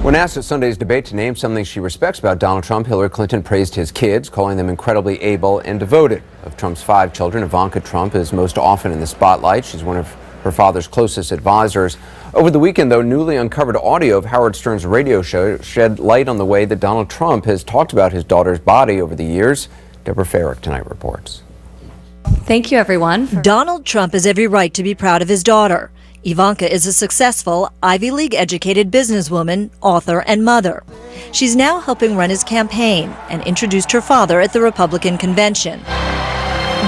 When asked at Sunday's debate to name something she respects about Donald Trump, Hillary Clinton praised his kids, calling them incredibly able and devoted. Of Trump's 5 children, Ivanka Trump is most often in the spotlight. She's one of her father's closest advisors. Over the weekend, though, newly uncovered audio of Howard Stern's radio show shed light on the way that Donald Trump has talked about his daughter's body over the years. Deborah Farrick tonight reports. Thank you, everyone. Donald Trump has every right to be proud of his daughter. Ivanka is a successful, Ivy League-educated businesswoman, author, and mother. She's now helping run his campaign and introduced her father at the Republican convention.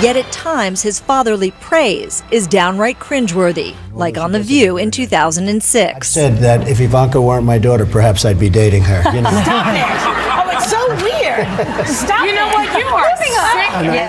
Yet at times, his fatherly praise is downright cringeworthy, like on The View in 2006. I said that if Ivanka weren't my daughter, perhaps I'd be dating her. You know? Stop it! Oh, it's so weird. Stop. You know what? You are sick.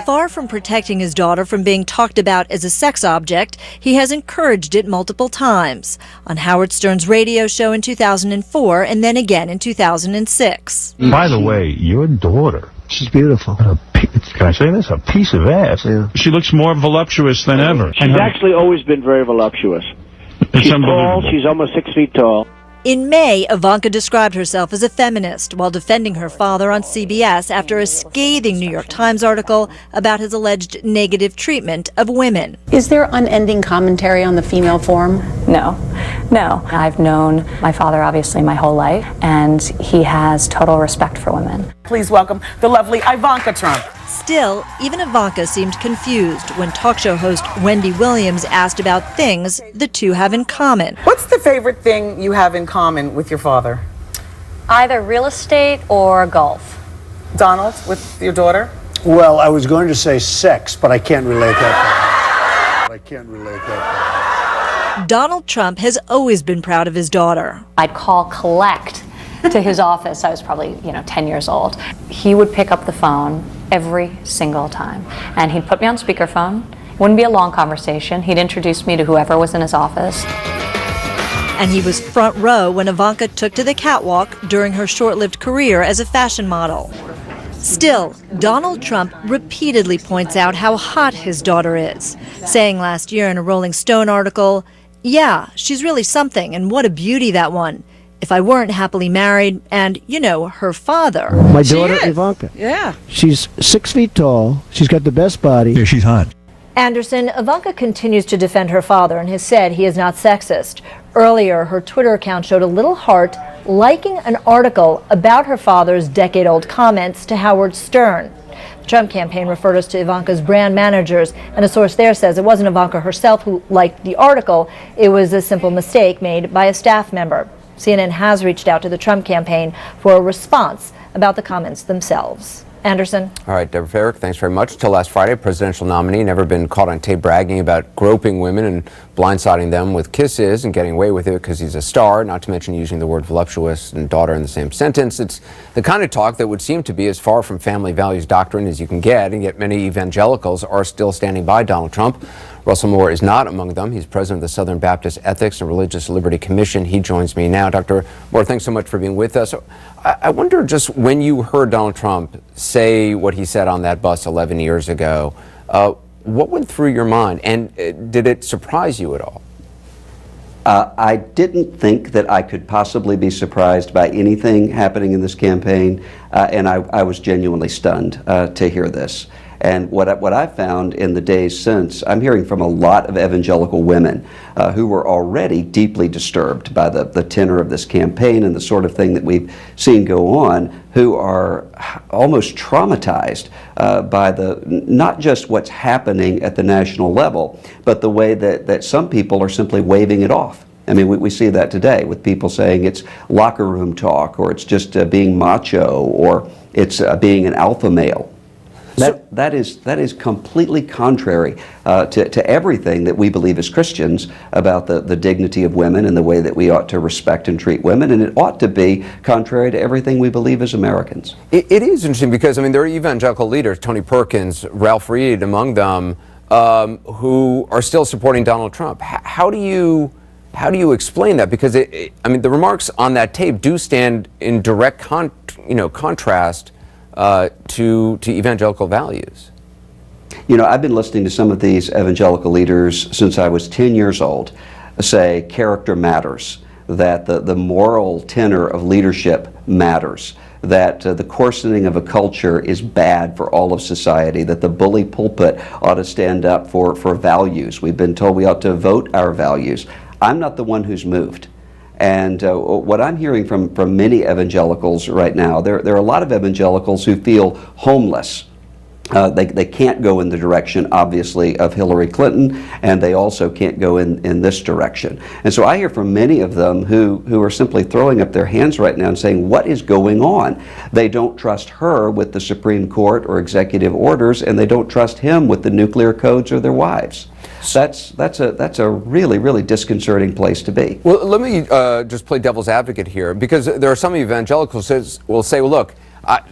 Far from protecting his daughter from being talked about as a sex object, he has encouraged it multiple times. On Howard Stern's radio show in 2004 and then again in 2006. By the way, your daughter, She's beautiful. can I say this? A piece of ass. Yeah. She looks more voluptuous than ever. She's actually always been very voluptuous. She's tall. She's almost 6 feet tall. In May, Ivanka described herself as a feminist while defending her father on CBS after a scathing New York Times article about his alleged negative treatment of women. Is there unending commentary on the female form? No. I've known my father, obviously, my whole life, and he has total respect for women. Please welcome the lovely Ivanka Trump. Still, even Ivanka seemed confused when talk show host Wendy Williams asked about things the two have in common. What's the favorite thing you have in common with your father? Either real estate or golf. Donald, with your daughter? Well, I was going to say sex, but I can't relate that. Donald Trump has always been proud of his daughter. I'd call collect to his office. I was probably, 10 years old. He would pick up the phone every single time, and he'd put me on speakerphone. It wouldn't be a long conversation. He'd introduce me to whoever was in his office. And he was front row when Ivanka took to the catwalk during her short-lived career as a fashion model. Still, Donald Trump repeatedly points out how hot his daughter is, saying last year in a Rolling Stone article, "Yeah, she's really something, and what a beauty, that one. If I weren't happily married and, her father." My daughter, Ivanka. Yeah. She's 6 feet tall. She's got the best body. Yeah, she's hot. Anderson, Ivanka continues to defend her father and has said he is not sexist. Earlier, her Twitter account showed a little heart liking an article about her father's decade-old comments to Howard Stern. The Trump campaign referred us to Ivanka's brand managers, and a source there says it wasn't Ivanka herself who liked the article. It was a simple mistake made by a staff member. CNN has reached out to the Trump campaign for a response about the comments themselves. Anderson? All right, Deborah Farrick, thanks very much. Till last Friday, presidential nominee never been caught on tape bragging about groping women and blindsiding them with kisses and getting away with it because he's a star, not to mention using the word voluptuous and daughter in the same sentence. It's the kind of talk that would seem to be as far from family values doctrine as you can get, and yet many evangelicals are still standing by Donald Trump. Russell Moore is not among them. He's president of the Southern Baptist Ethics and Religious Liberty Commission. He joins me now. Dr. Moore, thanks so much for being with us. I wonder, just when you heard Donald Trump say what he said on that bus 11 years ago, what went through your mind, and did it surprise you at all? I didn't think that I could possibly be surprised by anything happening in this campaign, and I was genuinely stunned to hear this. And what I found in the days since, I'm hearing from a lot of evangelical women who were already deeply disturbed by the tenor of this campaign and the sort of thing that we've seen go on, who are almost traumatized by not just what's happening at the national level, but the way that some people are simply waving it off. I mean, we see that today with people saying it's locker room talk, or it's just being macho, or it's being an alpha male. That is completely contrary to everything that we believe as Christians about the dignity of women and the way that we ought to respect and treat women, and it ought to be contrary to everything we believe as Americans. It is interesting because, there are evangelical leaders, Tony Perkins, Ralph Reed among them, who are still supporting Donald Trump. How do you explain that? Because the remarks on that tape do stand in direct contrast to evangelical values. I've been listening to some of these evangelical leaders since I was 10 years old say character matters, that the moral tenor of leadership matters, that the coarsening of a culture is bad for all of society, that the bully pulpit ought to stand up for values. We've been told we ought to vote our values. I'm not the one who's moved. And what I'm hearing from many evangelicals right now, there are a lot of evangelicals who feel homeless. They can't go in the direction, obviously, of Hillary Clinton, and they also can't go in this direction. And so I hear from many of them who are simply throwing up their hands right now and saying, what is going on? They don't trust her with the Supreme Court or executive orders, and they don't trust him with the nuclear codes or their wives. That's a really, really disconcerting place to be. Well, let me just play devil's advocate here, because there are some evangelicals who will say, well, look,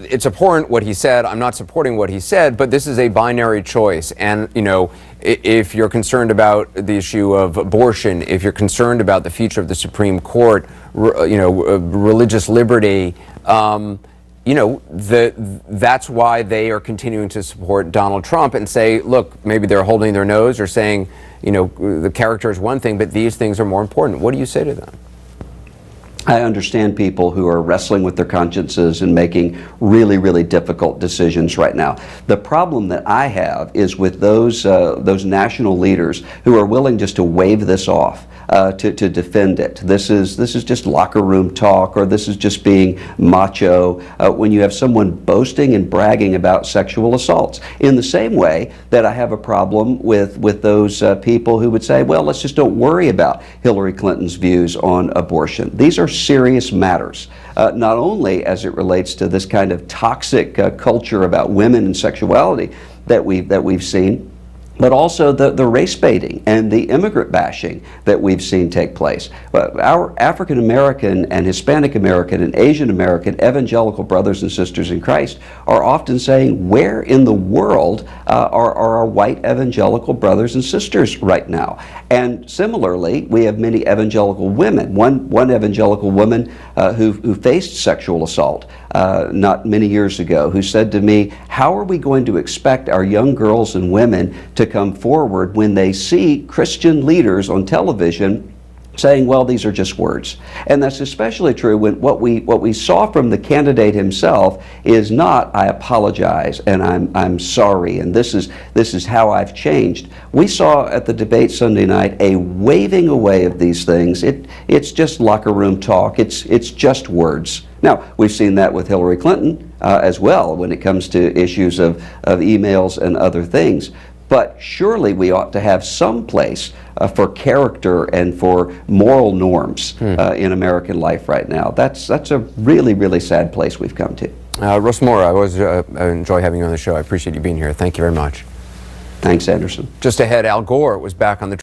it's abhorrent what he said. I'm not supporting what he said, but this is a binary choice. And, you know, if you're concerned about the issue of abortion, if you're concerned about the future of the Supreme Court, religious liberty, you know, that's why they are continuing to support Donald Trump and say, look, maybe they're holding their nose or saying, you know, the character is one thing, but these things are more important. What do you say to them? I understand people who are wrestling with their consciences and making really, really difficult decisions right now. The problem that I have is with those national leaders who are willing just to wave this off, to defend it. This is just locker room talk, or this is just being macho. When you have someone boasting and bragging about sexual assaults, in the same way that I have a problem with those people who would say, well, let's just don't worry about Hillary Clinton's views on abortion. These are serious matters, not only as it relates to this kind of toxic culture about women and sexuality that we've seen, but also the race baiting and the immigrant bashing that we've seen take place. Our African American and Hispanic American and Asian American evangelical brothers and sisters in Christ are often saying, where in the world are our white evangelical brothers and sisters right now? And similarly, we have many evangelical women. One evangelical woman who faced sexual assault not many years ago, who said to me, how are we going to expect our young girls and women to come forward when they see Christian leaders on television saying, well, these are just words? And that's especially true when what we saw from the candidate himself is not, I apologize and I'm sorry and this is how I've changed. We saw at the debate Sunday night a waving away of these things. It's just locker room talk. It's just words. Now, we've seen that with Hillary Clinton as well when it comes to issues of emails and other things. But surely we ought to have some place for character and for moral norms in American life right now. That's a really, really sad place we've come to. Russ Moore, I always enjoy having you on the show. I appreciate you being here. Thank you very much. Thanks, Anderson. Just ahead, Al Gore was back on the